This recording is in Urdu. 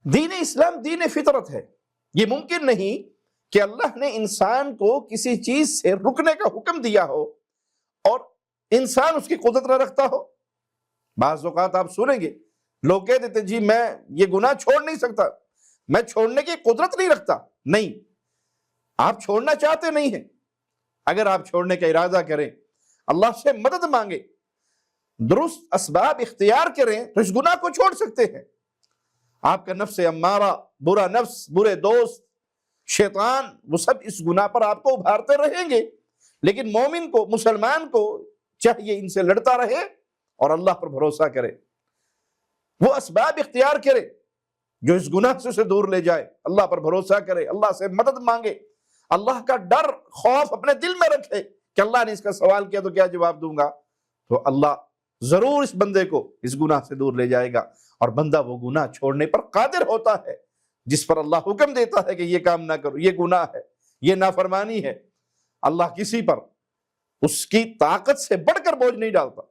دین اسلام دین فطرت ہے. یہ ممکن نہیں کہ اللہ نے انسان کو کسی چیز سے رکنے کا حکم دیا ہو اور انسان اس کی قدرت نہ رکھتا ہو. بعض اوقات آپ سنیں گے لوگ کہہ دیتے جی میں یہ گناہ چھوڑ نہیں سکتا، میں چھوڑنے کی قدرت نہیں رکھتا. نہیں، آپ چھوڑنا چاہتے نہیں ہیں. اگر آپ چھوڑنے کا ارادہ کریں، اللہ سے مدد مانگے، درست اسباب اختیار کریں تو اس گناہ کو چھوڑ سکتے ہیں. آپ کا نفس امارہ، برا نفس، برے دوست، شیطان، وہ سب اس گناہ پر آپ کو ابھارتے رہیں گے. لیکن مومن کو، مسلمان کو چاہیے ان سے لڑتا رہے اور اللہ پر بھروسہ کرے. وہ اسباب اختیار کرے جو اس گناہ سے اسے دور لے جائے. اللہ پر بھروسہ کرے، اللہ سے مدد مانگے، اللہ کا ڈر، خوف اپنے دل میں رکھے کہ اللہ نے اس کا سوال کیا تو کیا جواب دوں گا. تو اللہ ضرور اس بندے کو اس گناہ سے دور لے جائے گا، اور بندہ وہ گناہ چھوڑنے پر قادر ہوتا ہے جس پر اللہ حکم دیتا ہے کہ یہ کام نہ کرو، یہ گناہ ہے، یہ نافرمانی ہے. اللہ کسی پر اس کی طاقت سے بڑھ کر بوجھ نہیں ڈالتا.